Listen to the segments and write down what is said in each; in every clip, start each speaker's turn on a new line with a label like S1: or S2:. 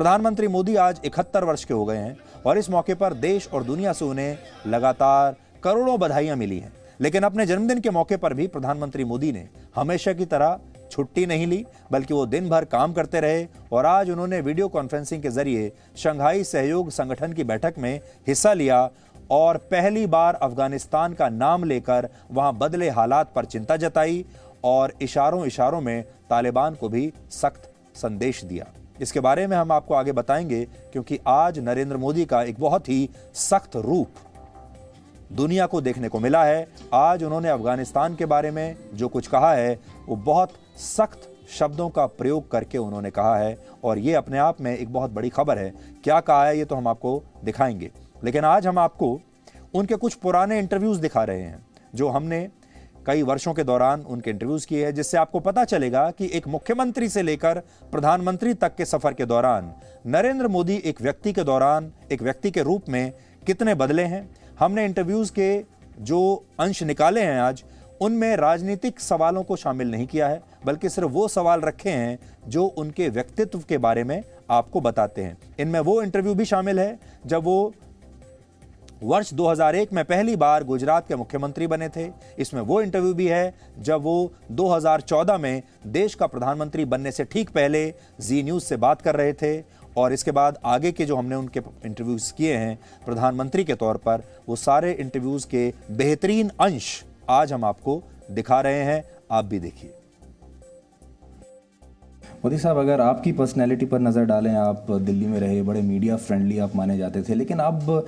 S1: प्रधानमंत्री मोदी आज 71 वर्ष के हो गए हैं और इस मौके पर देश और दुनिया से उन्हें लगातार करोड़ों बधाइयां मिली हैं। लेकिन अपने जन्मदिन के मौके पर भी प्रधानमंत्री मोदी ने हमेशा की तरह छुट्टी नहीं ली, बल्कि वो दिन भर काम करते रहे और आज उन्होंने वीडियो कॉन्फ्रेंसिंग के जरिए शंघाई सहयोग संगठन की बैठक में हिस्सा लिया और पहली बार अफगानिस्तान का नाम लेकर वहां बदले हालात पर चिंता जताई और इशारों इशारों में तालिबान को भी सख्त संदेश दिया। इसके बारे में हम आपको आगे बताएंगे, क्योंकि आज नरेंद्र मोदी का एक बहुत ही सख्त रूप दुनिया को देखने को मिला है। आज उन्होंने अफगानिस्तान के बारे में जो कुछ कहा है वो बहुत सख्त शब्दों का प्रयोग करके उन्होंने कहा है और ये अपने आप में एक बहुत बड़ी खबर है। क्या कहा है ये तो हम आपको दिखाएंगे, लेकिन आज हम आपको उनके कुछ पुराने इंटरव्यूज दिखा रहे हैं जो हमने कई वर्षों के दौरान उनके इंटरव्यूज किए हैं, जिससे आपको पता चलेगा कि एक मुख्यमंत्री से लेकर प्रधानमंत्री तक के सफर के दौरान नरेंद्र मोदी एक व्यक्ति के रूप में कितने बदले हैं। हमने इंटरव्यूज के जो अंश निकाले हैं आज, उनमें राजनीतिक सवालों को शामिल नहीं किया है, बल्कि सिर्फ वो सवाल रखे हैं जो उनके व्यक्तित्व के बारे में आपको बताते हैं। इनमें वो इंटरव्यू भी शामिल है जब वो वर्ष 2001 में पहली बार गुजरात के मुख्यमंत्री बने थे। इसमें वो इंटरव्यू भी है जब वो 2014 में देश का प्रधानमंत्री बनने से ठीक पहले जी न्यूज़ से बात कर रहे थे। और इसके बाद आगे के जो हमने उनके इंटरव्यूज किए हैं प्रधानमंत्री के तौर पर, वो सारे इंटरव्यूज के बेहतरीन अंश आज हम आपको दिखा रहे हैं। आप भी देखिए।
S2: मोदी साहब, अगर आपकी पर्सनैलिटी पर नज़र डालें, आप दिल्ली में रहे, बड़े मीडिया फ्रेंडली आप माने जाते थे, लेकिन अब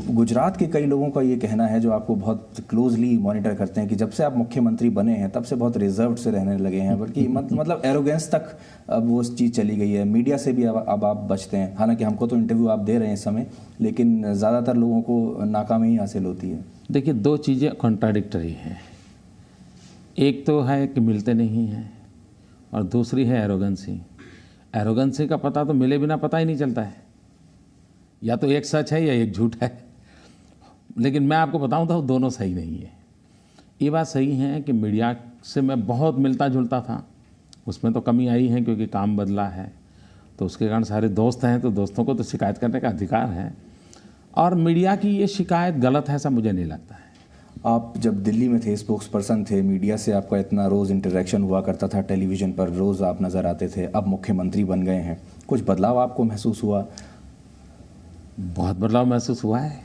S2: गुजरात के कई लोगों का ये कहना है जो आपको बहुत क्लोजली मॉनिटर करते हैं कि जब से आप मुख्यमंत्री बने हैं तब से बहुत रिजर्व्ड से रहने लगे हैं, बल्कि मतलब एरोगेंस तक अब वो चीज़ चली गई है। मीडिया से भी अब आप बचते हैं। हालांकि हमको तो इंटरव्यू आप दे रहे हैं इस समय, लेकिन ज़्यादातर लोगों को नाकामी ही हासिल होती है।
S3: देखिए, दो चीज़ें कॉन्ट्राडिक्टरी हैं। एक तो है कि मिलते नहीं हैं और दूसरी है एरोगेंसी। एरोगेंसी का पता तो मिले बिना पता ही नहीं चलता है, या तो एक सच है या एक झूठ है। लेकिन मैं आपको बताऊं तो दोनों सही नहीं है। ये बात सही है कि मीडिया से मैं बहुत मिलता जुलता था, उसमें तो कमी आई है क्योंकि काम बदला है, तो उसके कारण सारे दोस्त हैं, तो दोस्तों को तो शिकायत करने का अधिकार है। और मीडिया की ये शिकायत गलत है ऐसा मुझे नहीं लगता है।
S2: आप जब दिल्ली में थे, स्पोक्स पर्सन थे, मीडिया से आपका इतना रोज़ इंटरेक्शन हुआ करता था, टेलीविज़न पर रोज़ आप नज़र आते थे, अब मुख्यमंत्री बन गए हैं, कुछ बदलाव आपको महसूस हुआ?
S3: बहुत बदलाव महसूस हुआ है,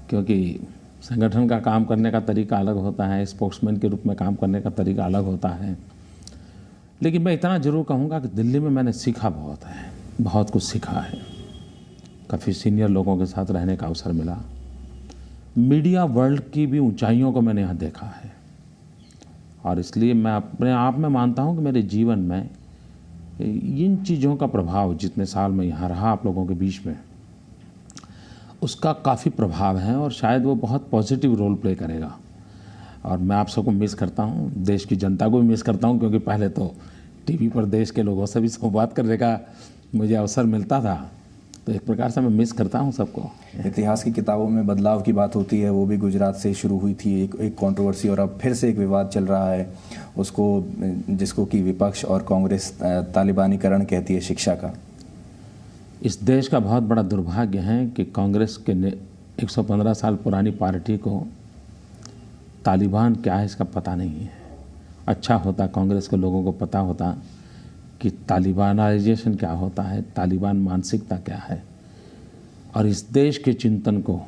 S3: क्योंकि संगठन का काम करने का तरीका अलग होता है, स्पोक्समैन के रूप में काम करने का तरीका अलग होता है। लेकिन मैं इतना ज़रूर कहूँगा कि दिल्ली में मैंने सीखा बहुत है, बहुत कुछ सीखा है। काफ़ी सीनियर लोगों के साथ रहने का अवसर मिला। मीडिया वर्ल्ड की भी ऊंचाइयों को मैंने यहाँ देखा है, और इसलिए मैं अपने आप में मानता हूँ कि मेरे जीवन में इन चीज़ों का प्रभाव, जितने साल मैं यहाँ रहा आप लोगों के बीच में, उसका काफ़ी प्रभाव है और शायद वो बहुत पॉजिटिव रोल प्ले करेगा। और मैं आप सबको मिस करता हूँ, देश की जनता को भी मिस करता हूँ, क्योंकि पहले तो टीवी पर देश के लोगों से भी संवाद करने का मुझे अवसर मिलता था, तो एक प्रकार से मैं मिस करता हूं सबको।
S2: इतिहास की किताबों में बदलाव की बात होती है, वो भी गुजरात से शुरू हुई थी एक कंट्रोवर्सी, और अब फिर से एक विवाद चल रहा है उसको, जिसको कि विपक्ष और कांग्रेस तालिबानीकरण कहती है शिक्षा का।
S3: इस देश का बहुत बड़ा दुर्भाग्य है कि कांग्रेस के 115 साल पुरानी पार्टी को तालिबान क्या है इसका पता नहीं है। अच्छा होता कांग्रेस के लोगों को पता होता कि तालिबानाइजेशन क्या होता है, तालिबान मानसिकता क्या है, और इस देश के चिंतन को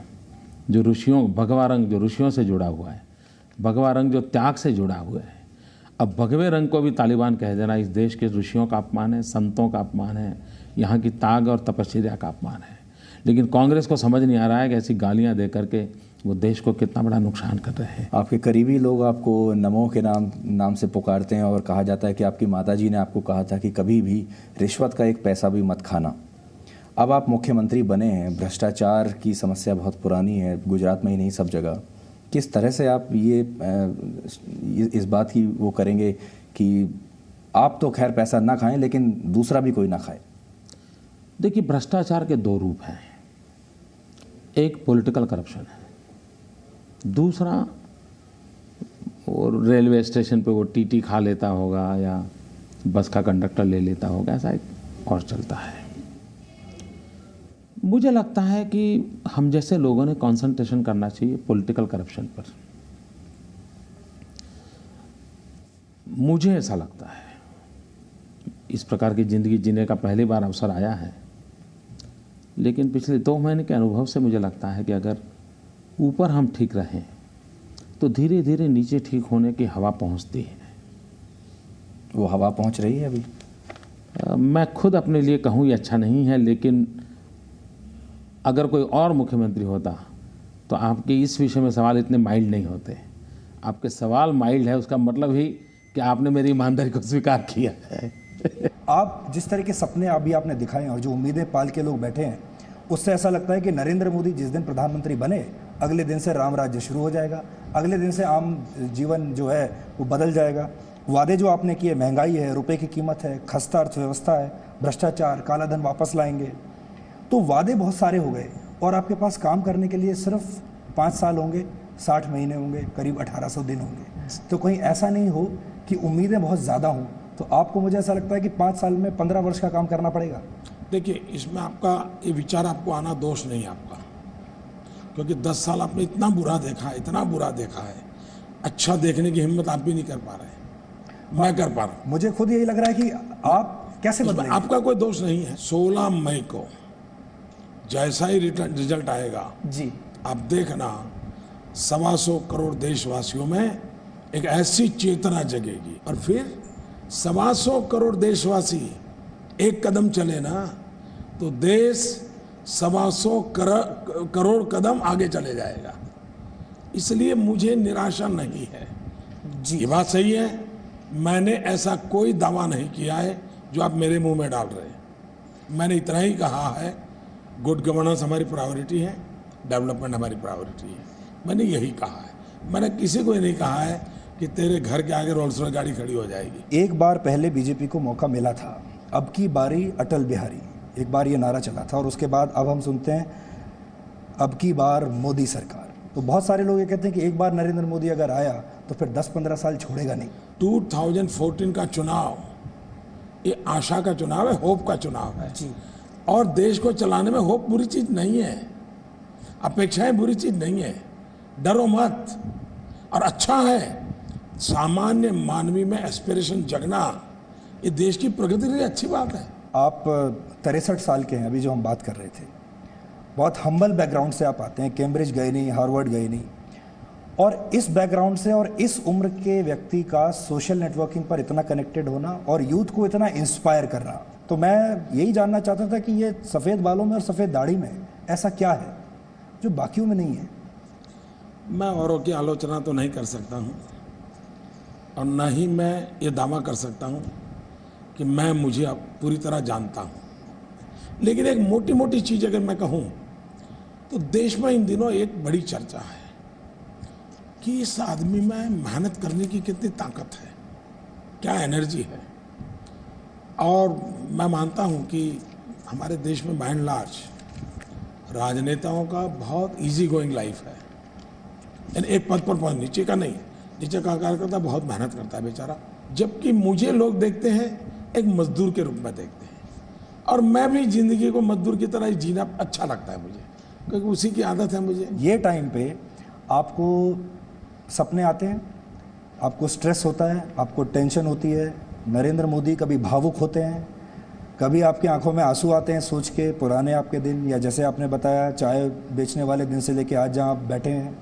S3: जो भगवा रंग जो ऋषियों से जुड़ा हुआ है, भगवा रंग जो त्याग से जुड़ा हुआ है, अब भगवे रंग को भी तालिबान कह देना इस देश के ऋषियों का अपमान है, संतों का अपमान है, यहाँ की त्याग और तपस्या का अपमान है। लेकिन कांग्रेस को समझ नहीं आ रहा है कि ऐसी गालियाँ दे करके वो देश को कितना बड़ा नुकसान कर रहे हैं।
S2: आपके करीबी लोग आपको नमो के नाम से पुकारते हैं, और कहा जाता है कि आपकी माताजी ने आपको कहा था कि कभी भी रिश्वत का एक पैसा भी मत खाना। अब आप मुख्यमंत्री बने हैं, भ्रष्टाचार की समस्या बहुत पुरानी है, गुजरात में ही नहीं सब जगह। किस तरह से आप इस बात की वो करेंगे कि आप तो खैर पैसा ना खाएं, लेकिन दूसरा भी कोई ना खाए?
S3: देखिए, भ्रष्टाचार के दो रूप हैं। एक पॉलिटिकल करप्शन है, दूसरा और रेलवे स्टेशन पे वो टीटी खा लेता होगा या बस का कंडक्टर ले लेता होगा, ऐसा एक और चलता है। मुझे लगता है कि हम जैसे लोगों ने कंसंट्रेशन करना चाहिए पॉलिटिकल करप्शन पर। मुझे ऐसा लगता है, इस प्रकार की ज़िंदगी जीने का पहली बार अवसर आया है, लेकिन पिछले 2 महीने के अनुभव से मुझे लगता है कि अगर ऊपर हम ठीक रहें तो धीरे धीरे नीचे ठीक होने की हवा पहुंचती है।
S2: वो हवा पहुंच रही है अभी?
S3: मैं खुद अपने लिए कहूँ ये अच्छा नहीं है, लेकिन अगर कोई और मुख्यमंत्री होता तो आपके इस विषय में सवाल इतने माइल्ड नहीं होते। आपके सवाल माइल्ड है, उसका मतलब ही कि आपने मेरी ईमानदारी को स्वीकार किया है।
S4: आप जिस तरह के सपने अभी आपने दिखाए हैं और जो उम्मीदें पाल के लोग बैठे हैं, उससे ऐसा लगता है कि नरेंद्र मोदी जिस दिन प्रधानमंत्री बने अगले दिन से राम राज्य शुरू हो जाएगा, अगले दिन से आम जीवन जो है वो बदल जाएगा। वादे जो आपने किए, महंगाई है, रुपए की कीमत है, खस्ता अर्थव्यवस्था है, भ्रष्टाचार, काला धन वापस लाएंगे, तो वादे बहुत सारे हो गए और आपके पास काम करने के लिए सिर्फ 5 साल होंगे, 60 महीने होंगे, करीब 1800 दिन होंगे। तो कहीं ऐसा नहीं हो कि उम्मीदें बहुत ज़्यादा हों, तो आपको, मुझे ऐसा लगता है कि 5 साल में 15 वर्ष का काम करना पड़ेगा।
S5: देखिए, इसमें आपका ये विचार आपको आना दोष नहीं आपका, क्योंकि 10 साल आपने इतना बुरा देखा है, इतना बुरा देखा है, अच्छा देखने की हिम्मत आप भी नहीं कर पा रहे, मैं कर पा रहा हूँ।
S4: मुझे खुद यही लग रहा है कि आप कैसे बदलेंगे?
S5: आपका कोई दोष नहीं है। 16 मई को जैसा ही रिजल्ट आएगा
S4: जी,
S5: आप देखना 125 करोड़ देशवासियों में एक ऐसी चेतना जगेगी, और फिर 125 करोड़ देशवासी एक कदम चले ना तो देश 125 करोड़ कदम आगे चले जाएगा। इसलिए मुझे निराशा नहीं है जी। ये बात सही है, मैंने ऐसा कोई दावा नहीं किया है जो आप मेरे मुंह में डाल रहे हैं। मैंने इतना ही कहा है, गुड गवर्नेंस हमारी प्रायोरिटी है, डेवलपमेंट हमारी प्रायोरिटी है, मैंने यही कहा है। मैंने किसी को नहीं कहा है कि तेरे घर के आगे रोल्स रॉयस गाड़ी खड़ी हो जाएगी।
S4: एक बार पहले बीजेपी को मौका मिला था, अब की बारी अटल बिहारी, एक बार ये नारा चला था, और उसके बाद अब हम सुनते हैं अब की बार मोदी सरकार। तो बहुत सारे लोग ये कहते हैं कि एक बार नरेंद्र मोदी अगर आया तो फिर 10-15 साल छोड़ेगा नहीं।
S5: 2014 का चुनाव ये आशा का चुनाव है, होप का चुनाव है
S4: जी।
S5: और देश को चलाने में होप बुरी चीज नहीं है, अपेक्षाएं बुरी चीज नहीं है, डरो मत। और अच्छा है, सामान्य मानवी में एस्पिरेशन जगना ये देश की प्रगति के लिए अच्छी बात है।
S4: आप 63 साल के हैं, अभी जो हम बात कर रहे थे, बहुत हम्बल बैकग्राउंड से आप आते हैं, कैम्ब्रिज गए नहीं, हार्वर्ड गए नहीं, और इस बैकग्राउंड से और इस उम्र के व्यक्ति का सोशल नेटवर्किंग पर इतना कनेक्टेड होना और यूथ को इतना इंस्पायर करना, तो मैं यही जानना चाहता था कि ये सफ़ेद बालों में और सफ़ेद दाढ़ी में ऐसा क्या है जो बाकियों में नहीं है?
S5: मैं औरों की आलोचना तो नहीं कर सकता हूँ और न ही मैं ये दावा कर सकता हूँ कि मैं मुझे अब पूरी तरह जानता हूँ, लेकिन एक मोटी मोटी चीज़ अगर मैं कहूँ तो देश में इन दिनों एक बड़ी चर्चा है कि इस आदमी में मेहनत करने की कितनी ताकत है, क्या एनर्जी है। और मैं मानता हूँ कि हमारे देश में बाय एंड लार्ज राजनेताओं का बहुत इजी गोइंग लाइफ है, यानी एक पद पर पहुँच, नीचे का नहीं, नीचे का कार्यकर्ता बहुत मेहनत करता है बेचारा, जबकि मुझे लोग देखते हैं एक मजदूर के रूप में देखते हैं, और मैं भी जिंदगी को मजदूर की तरह ही जीना अच्छा लगता है मुझे, क्योंकि उसी की आदत है मुझे।
S4: ये टाइम पे आपको सपने आते हैं, आपको स्ट्रेस होता है, आपको टेंशन होती है, नरेंद्र मोदी कभी भावुक होते हैं, कभी आपकी आंखों में आंसू आते हैं सोच के पुराने आपके दिन, या जैसे आपने बताया चाय बेचने वाले दिन से लेके आज जहाँ आप बैठे हैं,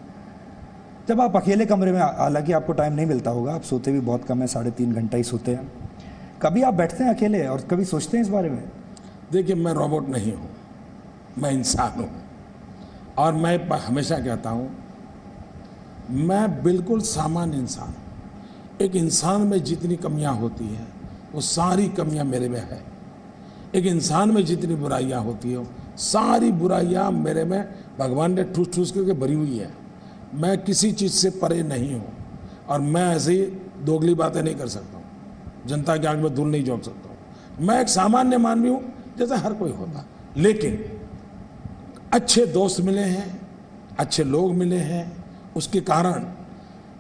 S4: जब आप अकेले कमरे में, हालांकि आपको टाइम नहीं मिलता होगा, आप सोते भी बहुत कम है, 3.5 घंटा ही सोते हैं, कभी आप बैठते हैं अकेले और कभी सोचते हैं इस बारे में?
S5: देखिए, मैं रोबोट नहीं हूँ, मैं इंसान हूँ, और मैं हमेशा कहता हूँ मैं बिल्कुल सामान्य इंसान हूँ। एक इंसान में जितनी कमियाँ होती हैं वो सारी कमियाँ मेरे में है, एक इंसान में जितनी बुराइयाँ होती हैं सारी बुराइयाँ मेरे में भगवान ने ठूस ठूस करके भरी हुई है। मैं किसी चीज़ से परे नहीं हूँ और मैं ऐसे ही दोगली बातें नहीं कर सकता हूँ, जनता की आंख में धूल नहीं झोंक सकता हूँ। मैं एक सामान्य मानवी हूँ जैसे हर कोई होता, लेकिन अच्छे दोस्त मिले हैं, अच्छे लोग मिले हैं, उसके कारण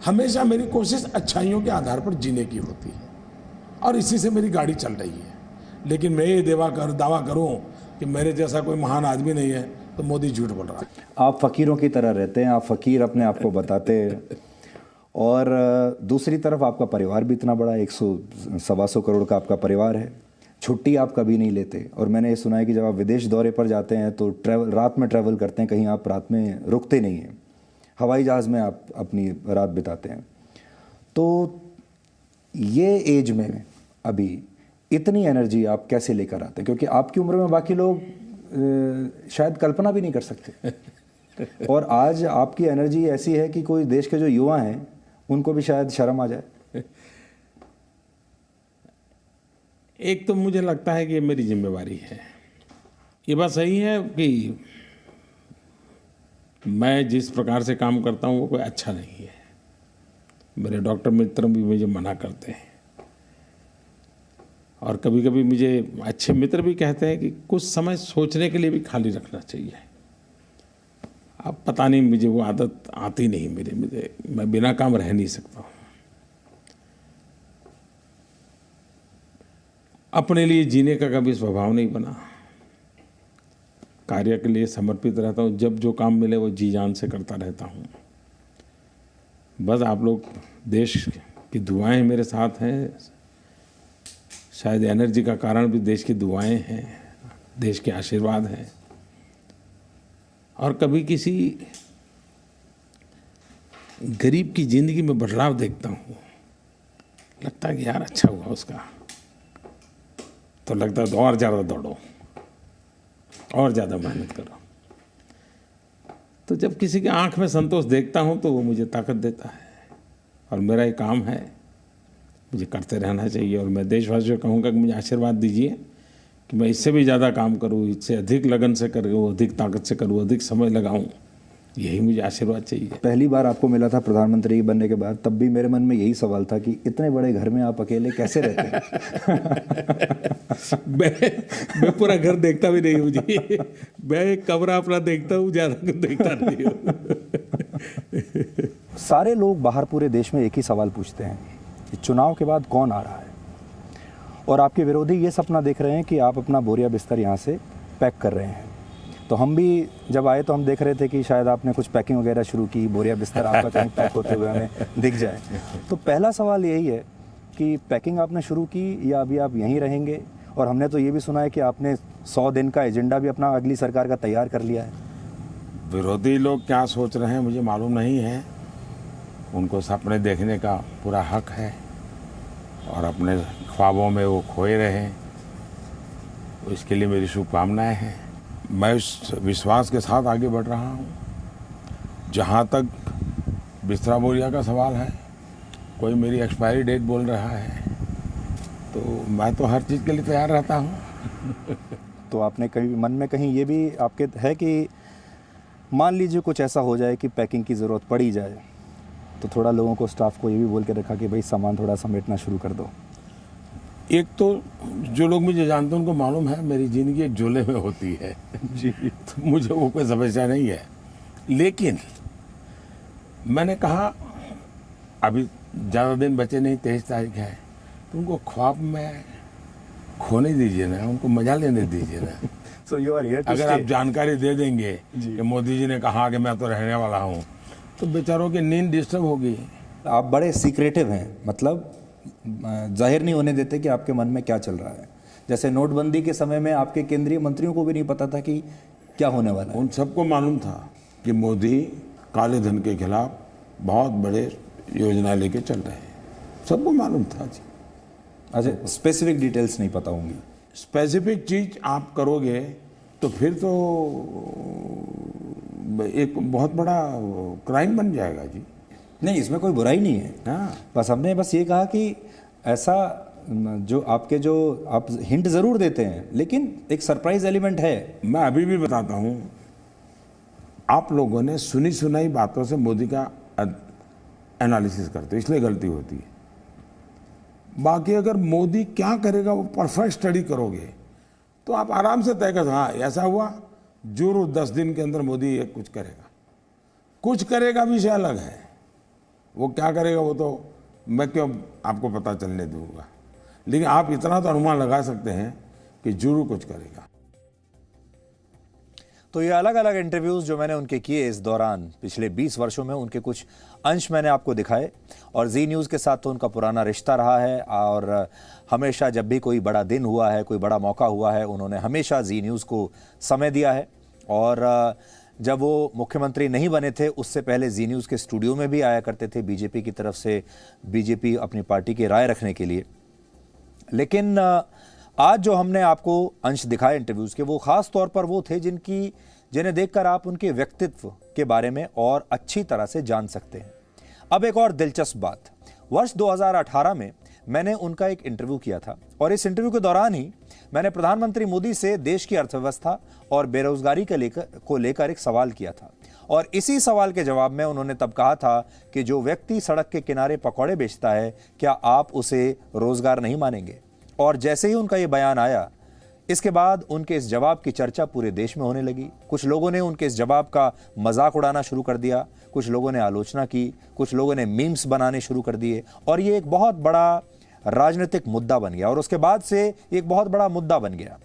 S5: हमेशा मेरी कोशिश अच्छाइयों के आधार पर जीने की होती है और इसी से मेरी गाड़ी चल रही है। लेकिन मैं ये दावा करूं कि मेरे जैसा कोई महान आदमी नहीं है तो मोदी झूठ बोल रहा है।
S2: आप फ़कीरों की तरह रहते हैं, आप फ़कीर अपने आप को बताते हैं। और दूसरी तरफ आपका परिवार भी इतना बड़ा, 100-125 करोड़ का आपका परिवार है। छुट्टी आप कभी नहीं लेते, और मैंने ये सुना है कि जब आप विदेश दौरे पर जाते हैं तो रात में ट्रैवल करते हैं, कहीं आप रात में रुकते नहीं हैं, हवाई जहाज़ में आप अपनी रात बिताते हैं। तो ये एज में अभी इतनी एनर्जी आप कैसे लेकर आते हैं? क्योंकि आपकी उम्र में बाकी लोग शायद कल्पना भी नहीं कर सकते, और आज आपकी एनर्जी ऐसी है कि कोई देश के जो युवा हैं उनको भी शायद शर्म आ जाए।
S3: एक तो मुझे लगता है कि ये मेरी जिम्मेवारी है। ये बात सही है कि मैं जिस प्रकार से काम करता हूँ वो कोई अच्छा नहीं है। मेरे डॉक्टर मित्र भी मुझे मना करते हैं, और कभी कभी मुझे अच्छे मित्र भी कहते हैं कि कुछ समय सोचने के लिए भी खाली रखना चाहिए। अब पता नहीं, मुझे वो आदत आती नहीं मुझे मैं बिना काम रह नहीं सकता हूँ। अपने लिए जीने का कभी स्वभाव नहीं बना, कार्य के लिए समर्पित रहता हूँ। जब जो काम मिले वो जी जान से करता रहता हूँ। बस आप लोग देश की दुआएं मेरे साथ हैं, शायद एनर्जी का कारण भी देश की दुआएं हैं, देश के आशीर्वाद हैं। और कभी किसी गरीब की ज़िंदगी में बदलाव देखता हूँ, लगता है कि यार अच्छा हुआ उसका, तो लगता है तो और ज़्यादा दौड़ो और ज़्यादा मेहनत करो। तो जब किसी की आंख में संतोष देखता हूँ तो वो मुझे ताकत देता है, और मेरा ये काम है, मुझे करते रहना चाहिए। और मैं देशवासियों को कहूँगा कि मुझे आशीर्वाद दीजिए कि मैं इससे भी ज़्यादा काम करूँ, इससे अधिक लगन से करूँ, अधिक ताकत से करूँ, अधिक समय लगाऊँ। यही मुझे आशीर्वाद चाहिए।
S2: पहली बार आपको मिला था प्रधानमंत्री बनने के बाद, तब भी मेरे मन में यही सवाल था कि इतने बड़े घर में आप अकेले कैसे रहते हैं?
S3: मैं पूरा घर देखता भी नहीं हूँ जी, मैं एक कमरा अपना देखता हूँ, ज़्यादा कुछ देखता नहीं हूँ।
S4: सारे लोग बाहर पूरे देश में एक ही सवाल पूछते हैं कि चुनाव के बाद कौन आ रहा है, और आपके विरोधी ये सपना देख रहे हैं कि आप अपना बोरिया बिस्तर यहाँ से पैक कर रहे हैं। तो हम भी जब आए तो हम देख रहे थे कि शायद आपने कुछ पैकिंग वगैरह शुरू की, बोरिया बिस्तर आपका कहीं पैक होते हुए हमें दिख जाए। तो पहला सवाल यही है कि पैकिंग आपने शुरू की या अभी आप यहीं रहेंगे? और हमने तो ये भी सुना है कि आपने 100 दिन का एजेंडा भी अपना अगली सरकार का तैयार कर लिया है।
S3: विरोधी लोग क्या सोच रहे हैं मुझे मालूम नहीं है, उनको सपने देखने का पूरा हक है, और अपने ख्वाबों में वो खोए रहें, इसके लिए मेरी शुभकामनाएं हैं। मैं इस विश्वास के साथ आगे बढ़ रहा हूँ। जहाँ तक बिस्तरा बोरिया का सवाल है, कोई मेरी एक्सपायरी डेट बोल रहा है तो मैं तो हर चीज़ के लिए तैयार रहता हूँ।
S4: तो आपने कहीं मन में कहीं ये भी आपके है कि मान लीजिए कुछ ऐसा हो जाए कि पैकिंग की ज़रूरत पड़ी जाए, तो थोड़ा लोगों को, स्टाफ को ये भी बोल के रखा कि भाई सामान थोड़ा समेटना शुरू कर दो?
S3: एक तो जो लोग मुझे जानते हैं उनको मालूम है मेरी ज़िंदगी एक झोले में होती है
S4: जी।
S3: तो मुझे वो कोई समस्या नहीं है। लेकिन मैंने कहा अभी ज़्यादा दिन बचे नहीं, 23 तारीख है, तो उनको ख्वाब में खोने दीजिए ना, उनको मजा लेने दीजिए ना।
S4: So you are here to
S3: अगर
S4: stay.
S3: आप जानकारी दे देंगे कि मोदी जी ने कहा कि मैं तो रहने वाला हूँ, तो बेचारों की नींद डिस्टर्ब होगी।
S2: आप बड़े सीक्रेटिव हैं, मतलब जाहिर नहीं होने देते कि आपके मन में क्या चल रहा है। जैसे नोटबंदी के समय में आपके केंद्रीय मंत्रियों को भी नहीं पता था कि क्या होने वाला है।
S3: उन सबको मालूम था कि मोदी काले धन के खिलाफ बहुत बड़े योजना लेके चल रहे हैं, सबको मालूम था जी।
S2: अच्छा, स्पेसिफिक डिटेल्स नहीं पता होंगी।
S3: स्पेसिफिक चीज आप करोगे तो फिर तो एक बहुत बड़ा क्राइम बन जाएगा जी।
S2: नहीं, इसमें कोई बुराई नहीं है।
S3: हाँ,
S2: बस हमने बस ये कहा कि ऐसा जो आप हिंट ज़रूर देते हैं, लेकिन एक सरप्राइज एलिमेंट है।
S3: मैं अभी भी बताता हूँ, आप लोगों ने सुनी सुनाई बातों से मोदी का एनालिसिस करते हो, इसलिए गलती होती है। बाकी अगर मोदी क्या करेगा वो परफेक्ट स्टडी करोगे तो आप आराम से तय कर, हाँ ऐसा हुआ, जरूर 10 दिन के अंदर मोदी ये कुछ करेगा विषय अलग है, वो क्या करेगा वो तो मैं क्यों आपको पता चलने दूंगा। लेकिन आप इतना तो अनुमान लगा सकते हैं
S5: कि जरूर कुछ करेगा।
S1: तो ये अलग अलग इंटरव्यूज जो मैंने उनके किए इस दौरान पिछले 20 वर्षों में, उनके कुछ अंश मैंने आपको दिखाए। और जी न्यूज़ के साथ तो उनका पुराना रिश्ता रहा है और हमेशा जब भी कोई बड़ा दिन हुआ है, कोई बड़ा मौका हुआ है, उन्होंने हमेशा जी न्यूज़ को समय दिया है। और जब वो मुख्यमंत्री नहीं बने थे उससे पहले जी न्यूज़ के स्टूडियो में भी आया करते थे बीजेपी की तरफ से, बीजेपी अपनी पार्टी की राय रखने के लिए। लेकिन आज जो हमने आपको अंश दिखाए इंटरव्यूज़ के, वो ख़ास तौर पर वो थे जिन्हें देखकर आप उनके व्यक्तित्व के बारे में और अच्छी तरह से जान सकते हैं। अब एक और दिलचस्प बात, वर्ष 2018 में मैंने उनका एक इंटरव्यू किया था और इस इंटरव्यू के दौरान ही मैंने प्रधानमंत्री मोदी से देश की अर्थव्यवस्था और बेरोजगारी को लेकर एक सवाल किया था। और इसी सवाल के जवाब में उन्होंने तब कहा था कि जो व्यक्ति सड़क के किनारे पकौड़े बेचता है, क्या आप उसे रोजगार नहीं मानेंगे? और जैसे ही उनका ये बयान आया, इसके बाद उनके इस जवाब की चर्चा पूरे देश में होने लगी। कुछ लोगों ने उनके इस जवाब का मजाक उड़ाना शुरू कर दिया, कुछ लोगों ने आलोचना की, कुछ लोगों ने मीम्स बनाने शुरू कर दिए और ये एक बहुत बड़ा राजनीतिक मुद्दा बन गया और उसके बाद से एक बहुत बड़ा मुद्दा बन गया।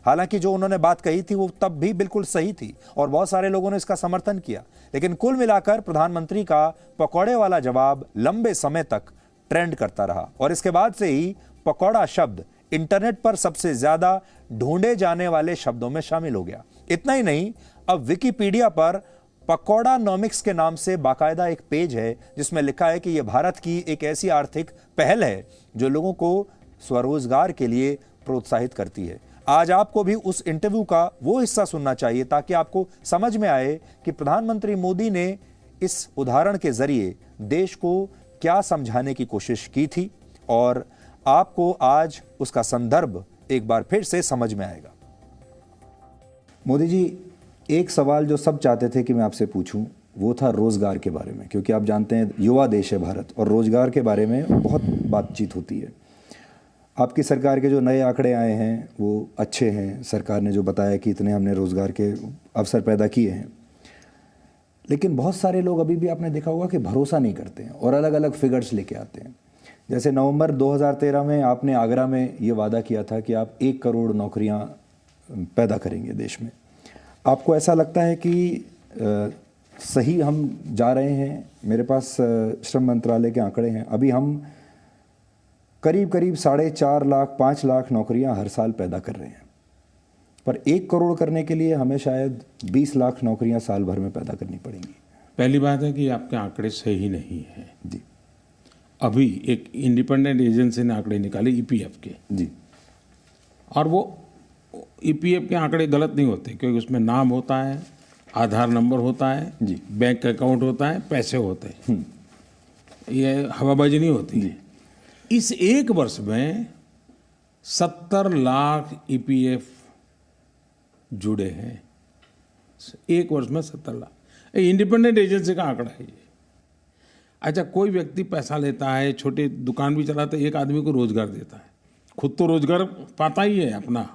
S1: हालांकि जो उन्होंने बात कही थी वो तब भी बिल्कुल सही थी और बहुत सारे लोगों ने इसका समर्थन किया, लेकिन कुल मिलाकर प्रधानमंत्री का पकौड़े वाला जवाब लंबे समय तक ट्रेंड करता रहा और इसके बाद से ही पकौड़ा शब्द इंटरनेट पर सबसे ज्यादा ढूंढे जाने वाले शब्दों में शामिल हो गया। इतना ही नहीं, अब विकिपीडिया पर पकौड़ानॉमिक्स के नाम से बाकायदा एक पेज है जिसमें लिखा है कि यह भारत की एक ऐसी आर्थिक पहल है जो लोगों को स्वरोजगार के लिए प्रोत्साहित करती है। आज आपको भी उस इंटरव्यू का वो हिस्सा सुनना चाहिए ताकि आपको समझ में आए कि प्रधानमंत्री मोदी ने इस उदाहरण के जरिए देश को क्या समझाने की कोशिश की थी और आपको आज उसका संदर्भ एक बार फिर से समझ में आएगा।
S2: मोदी जी, एक सवाल जो सब चाहते थे कि मैं आपसे पूछूं वो था रोज़गार के बारे में, क्योंकि आप जानते हैं युवा देश है भारत और रोज़गार के बारे में बहुत बातचीत होती है। आपकी सरकार के जो नए आंकड़े आए हैं वो अच्छे हैं, सरकार ने जो बताया कि इतने हमने रोज़गार के अवसर पैदा किए हैं, लेकिन बहुत सारे लोग अभी भी आपने देखा होगा कि भरोसा नहीं करते हैं और अलग अलग फिगर्स लेके आते हैं। जैसे नवंबर 2013 में आपने आगरा में ये वादा किया था कि आप 1 करोड़ नौकरियां पैदा करेंगे देश में। आपको ऐसा लगता है कि सही हम जा रहे हैं? मेरे पास श्रम मंत्रालय के आंकड़े हैं, अभी हम करीब 4.5 लाख 5 लाख नौकरियां हर साल पैदा कर रहे हैं, पर 1 करोड़ करने के लिए हमें शायद 20 लाख नौकरियां साल भर में पैदा करनी पड़ेंगी।
S5: पहली बात है कि आपके आंकड़े सही नहीं हैं
S2: जी।
S5: अभी एक इंडिपेंडेंट एजेंसी ने आंकड़े निकाले ईपीएफ के
S2: जी,
S5: और वो ईपीएफ के आंकड़े गलत नहीं होते क्योंकि उसमें नाम होता है, आधार नंबर होता है
S2: जी,
S5: बैंक अकाउंट होता है, पैसे होते हैं, ये हवाबाजी नहीं होती है। इस एक वर्ष में 70 लाख ईपीएफ जुड़े हैं, एक वर्ष में 70 लाख। इंडिपेंडेंट एजेंसी का आंकड़ा है ये। अच्छा, कोई व्यक्ति पैसा लेता है, छोटी दुकान भी चलाता है, एक आदमी को रोजगार देता है, खुद तो रोजगार पाता ही है अपना,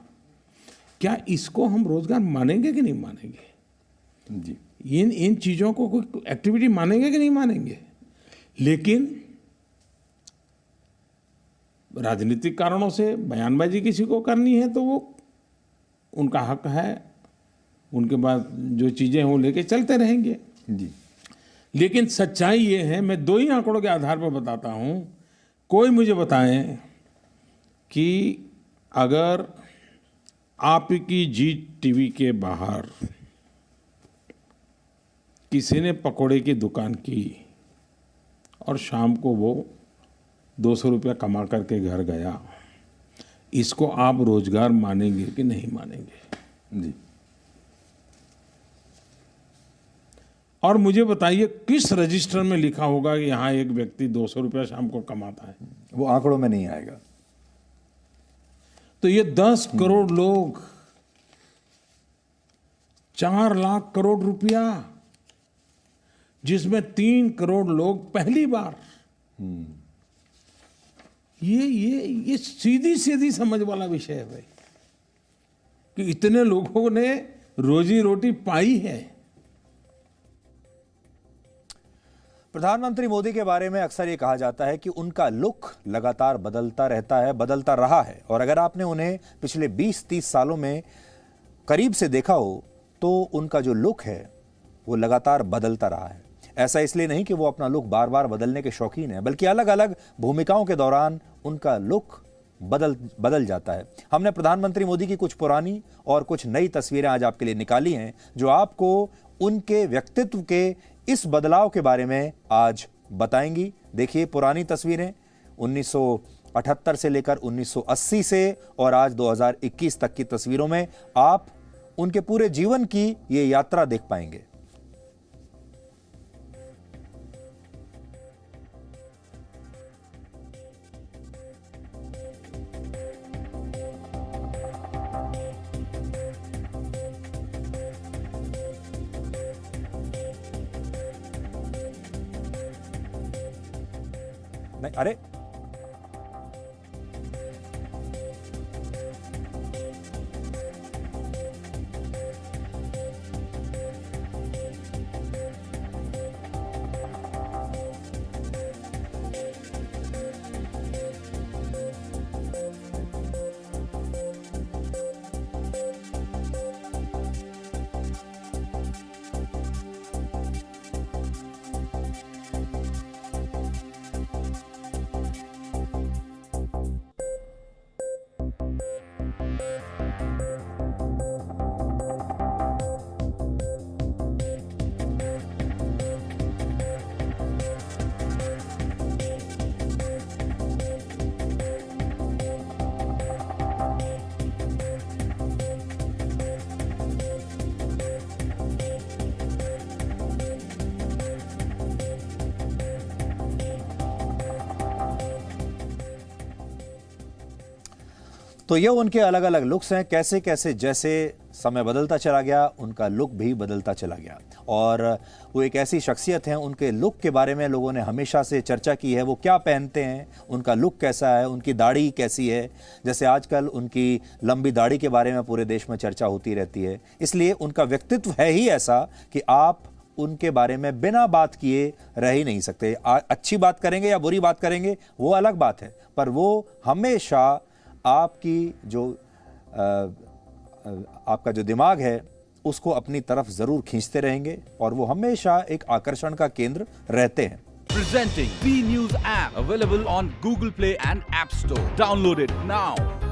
S5: क्या इसको हम रोजगार मानेंगे कि नहीं मानेंगे?
S2: जी,
S5: इन चीज़ों को कोई एक्टिविटी मानेंगे कि नहीं मानेंगे? लेकिन राजनीतिक कारणों से बयानबाजी किसी को करनी है तो वो उनका हक है, उनके पास जो चीज़ें हैं वो लेके चलते रहेंगे।
S2: जी,
S5: लेकिन सच्चाई ये है, मैं 2 ही आंकड़ों के आधार पर बताता हूँ। कोई मुझे बताए कि अगर आपकी जी टीवी के बाहर किसी ने पकोड़े की दुकान की और शाम को वो 200 रुपया कमा करके घर गया, इसको आप रोजगार मानेंगे कि नहीं मानेंगे?
S2: जी।
S5: और मुझे बताइए किस रजिस्टर में लिखा होगा कि यहाँ एक व्यक्ति 200 रुपया शाम को कमाता है?
S2: वो आंकड़ों में नहीं आएगा।
S5: तो ये 10 करोड़ लोग, 4 लाख करोड़ रुपया, जिसमें 3 करोड़ लोग पहली बार, ये सीधी सीधी समझ वाला विषय है भाई, कि इतने लोगों ने रोजी रोटी पाई है।
S1: प्रधानमंत्री मोदी के बारे में अक्सर ये कहा जाता है कि उनका लुक लगातार बदलता रहता है, बदलता रहा है। और अगर आपने उन्हें पिछले 20-30 सालों में करीब से देखा हो तो उनका जो लुक है वो लगातार बदलता रहा है। ऐसा इसलिए नहीं कि वो अपना लुक बार बार बदलने के शौकीन है, बल्कि अलग अलग भूमिकाओं के दौरान उनका लुक बदल जाता है। हमने प्रधानमंत्री मोदी की कुछ पुरानी और कुछ नई तस्वीरें आज आपके लिए निकाली हैं, जो आपको उनके व्यक्तित्व के इस बदलाव के बारे में आज बताएंगी। देखिए पुरानी तस्वीरें 1978 से लेकर 1980 से और आज 2021 तक की तस्वीरों में आप उनके पूरे जीवन की ये यात्रा देख पाएंगे। नहीं, अरे तो ये उनके अलग अलग लुक्स हैं। कैसे कैसे जैसे समय बदलता चला गया उनका लुक भी बदलता चला गया। और वो एक ऐसी शख्सियत हैं, उनके लुक के बारे में लोगों ने हमेशा से चर्चा की है। वो क्या पहनते हैं, उनका लुक कैसा है, उनकी दाढ़ी कैसी है। जैसे आजकल उनकी लंबी दाढ़ी के बारे में पूरे देश में चर्चा होती रहती है। इसलिए उनका व्यक्तित्व है ही ऐसा कि आप उनके बारे में बिना बात किए रह ही नहीं सकते। अच्छी बात करेंगे या बुरी बात करेंगे वो अलग बात है, पर वो हमेशा आपकी जो आपका जो दिमाग है उसको अपनी तरफ जरूर खींचते रहेंगे और वो हमेशा एक आकर्षण का केंद्र रहते हैं।
S6: Presenting B News app available on Google Play and App Store. Download it now.